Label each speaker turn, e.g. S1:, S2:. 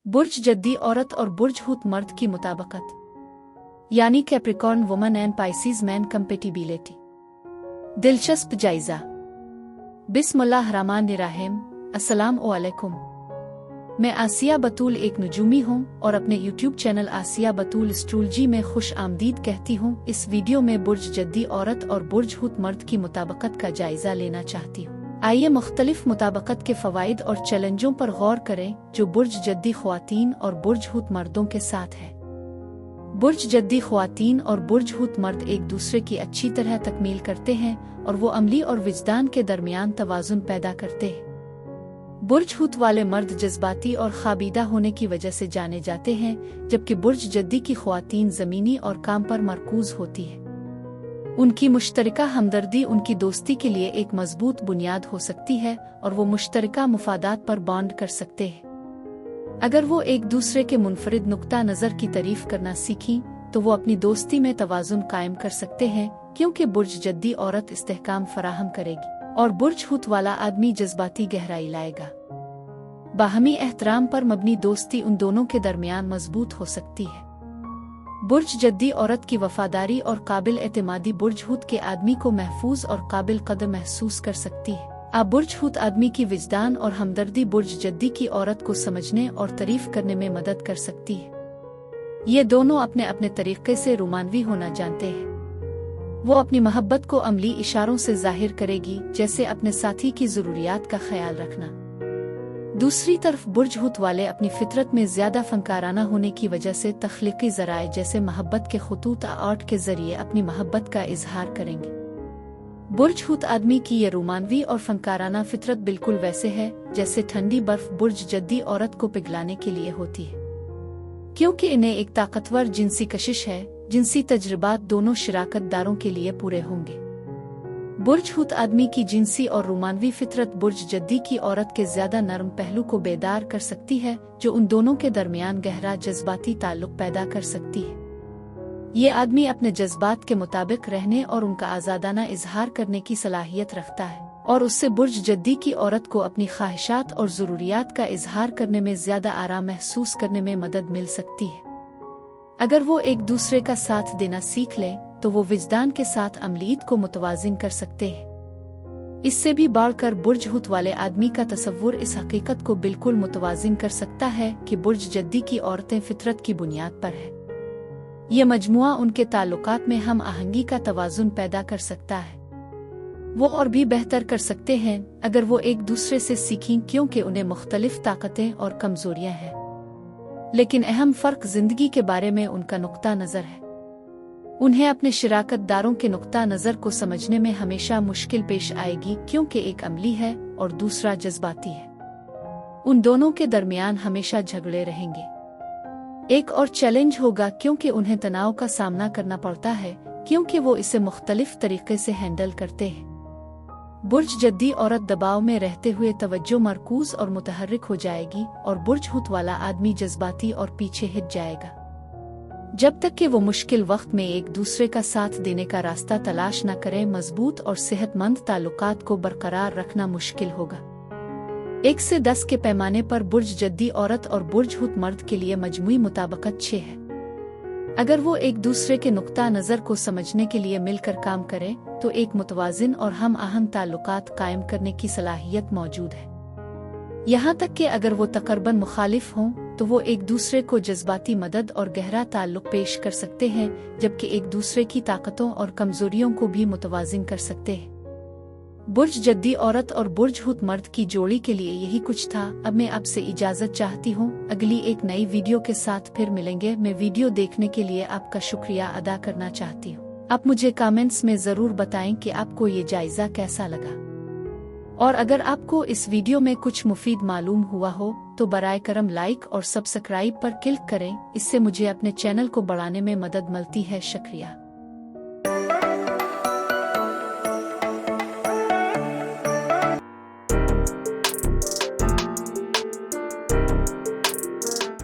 S1: बुर्ज जद्दी औरत और बुर्ज हूत मर्द की मुताबकत, यानी Capricorn woman and Pisces man compatibility. दिलचस्प जायजा। बिस्मिल्लाहिर्रहमानिर्रहीम। अस्सलाम वालेकुम। मैं आसिया बतूल एक नजूमी हूँ और अपने यूट्यूब चैनल आसिया बतूल एस्ट्रोलॉजी में खुश आमदीद कहती हूँ। इस वीडियो में बुर्ज जद्दी औरत और बुर्ज हूत मर्द की मुताबकत का जायजा लेना चाहती हूँ। आइए मुख्तलिफ मुताबकत के फ़वाइद और चैलेंजों पर गौर करें जो बुर्ज जद्दी ख्वातीन और बुर्ज हूत मर्दों के साथ है। बुर्ज जद्दी ख्वातीन और बुर्ज हूत मर्द एक दूसरे की अच्छी तरह तकमील करते हैं और वो अमली और विजदान के दरमियान तवाज़ुन पैदा करते हैं। बुर्ज हूत वाले मर्द जज्बाती और खाबीदा होने की वजह से जाने जाते हैं, जबकि बुर्ज जद्दी की ख्वातीन ज़मीनी और काम पर मरकूज होती है। उनकी मुश्तरका हमदर्दी उनकी दोस्ती के लिए एक मजबूत बुनियाद हो सकती है और वो मुश्तरका मुफादात पर बॉन्ड कर सकते हैं। अगर वो एक दूसरे के मुनफरिद नुक्ता नज़र की तारीफ करना सीखीं तो वो अपनी दोस्ती में तवाज़ुन कायम कर सकते हैं, क्योंकि बुर्ज जद्दी औरत इस्तेहकाम फराहम करेगी और बुर्ज हूत वाला आदमी जज्बाती गहराई लाएगा। बाहमी एहतराम पर मबनी दोस्ती उन दोनों के दरमियान मजबूत हो सकती है। बुर्ज जद्दी औरत की वफादारी और काबिल एतमादी बुर्ज हूत के आदमी को महफूज और काबिल कदर महसूस कर सकती है। बुर्ज हूत आदमी की विजदान और हमदर्दी बुर्ज जद्दी की औरत को समझने और तारीफ करने में मदद कर सकती है। ये दोनों अपने अपने तरीके से रोमानवी होना जानते हैं। वो अपनी मोहब्बत को अमली इशारों से जाहिर करेगी, जैसे अपने साथी की ज़रूरियात का ख्याल रखना। दूसरी तरफ बुर्ज हूत वाले अपनी फितरत में ज्यादा फनकाराना होने की वजह से तख्लीकी ज़राए जैसे मोहब्बत के खुतूत आर्ट के जरिए अपनी मोहब्बत का इजहार करेंगे। बुर्ज हूत आदमी की ये रोमानवी और फनकाराना फितरत बिल्कुल वैसे है जैसे ठंडी बर्फ बुर्ज जद्दी औरत को पिघलाने के लिए होती है, क्योंकि इन्हें एक ताकतवर जिनसी कशिश है। जिनसी तजुर्बात दोनों शिराकतदारों के लिए पूरे होंगे। बुर्ज हूत आदमी की जिनसी और रोमानवी फितरत बुर्ज जद्दी की औरत के ज्यादा नरम पहलू को बेदार कर सकती है, जो उन दोनों के दरमियान गहरा जज्बाती ताल्लुक पैदा कर सकती है। ये आदमी अपने जज्बात के मुताबिक रहने और उनका आज़ादाना इजहार करने की सलाहियत रखता है और उससे बुर्ज जद्दी की औरत को अपनी ख्वाहिशात और ज़रूरियात का इजहार करने में ज्यादा आराम महसूस करने में मदद मिल सकती है। अगर वो एक दूसरे का साथ देना सीख ले तो वो विजदान के साथ अमलीत को मुतवाजिन कर सकते हैं। इससे भी बढ़कर बुर्ज हूत वाले आदमी का तसव्वुर इस हकीकत को बिल्कुल मुतवाजिन कर सकता है कि बुर्ज जद्दी की औरतें फितरत की बुनियाद पर है। ये मजमुआ उनके ताल्लुकात में हम आहंगी का तवाजुन पैदा कर सकता है। वो और भी बेहतर कर सकते हैं अगर वो एक दूसरे से सीखें, क्योंकि उन्हें मुख्तलिफ ताकतें और कमजोरियां हैं, लेकिन अहम फर्क जिंदगी के बारे में उनका नुक्ता नजर है। उन्हें अपने शिराकतदारों के नुक्ता नजर को समझने में हमेशा मुश्किल पेश आएगी, क्योंकि एक अमली है और दूसरा जज्बाती है। उन दोनों के दरमियान हमेशा झगड़े रहेंगे। एक और चैलेंज होगा, क्योंकि उन्हें तनाव का सामना करना पड़ता है, क्योंकि वो इसे मुख्तलिफ तरीके से हैंडल करते हैं। बुर्ज जद्दी औरत दबाव में रहते हुए तवज्जो मरकूज और मुतहर्रिक हो जाएगी और बुर्ज हूत वाला आदमी जज्बाती और पीछे हिट जाएगा। जब तक कि वो मुश्किल वक्त में एक दूसरे का साथ देने का रास्ता तलाश न करें, मजबूत और सेहतमंद ताल्लुकात को बरकरार रखना मुश्किल होगा। 1 से 10 के पैमाने पर बुर्ज जद्दी औरत और बुर्ज हूत मर्द के लिए मजमुई मुताबकत 6 है। अगर वो एक दूसरे के नुक्ता नजर को समझने के लिए मिलकर काम करें तो एक मुतवाजिन और हम आहंग ताल्लुकात कायम करने की सलाहियत मौजूद है। यहाँ तक कि अगर वो तकरीबन मुखालिफ हों तो वो एक दूसरे को जज्बाती मदद और गहरा ताल्लुक पेश कर सकते हैं, जबकि एक दूसरे की ताकतों और कमजोरियों को भी मुतवाजिन कर सकते हैं। बुर्ज जद्दी औरत और बुर्ज हूत मर्द की जोड़ी के लिए यही कुछ था। अब मैं आपसे इजाजत चाहती हूँ। अगली एक नई वीडियो के साथ फिर मिलेंगे। मैं वीडियो देखने के लिए आपका शुक्रिया अदा करना चाहती हूँ। आप मुझे कमेंट्स में जरूर बताएं कि आपको ये जायजा कैसा लगा, और अगर आपको इस वीडियो में कुछ मुफीद मालूम हुआ हो तो बराए करम लाइक और सब्सक्राइब पर क्लिक करें। इससे मुझे अपने चैनल को बढ़ाने में मदद मिलती है। शुक्रिया।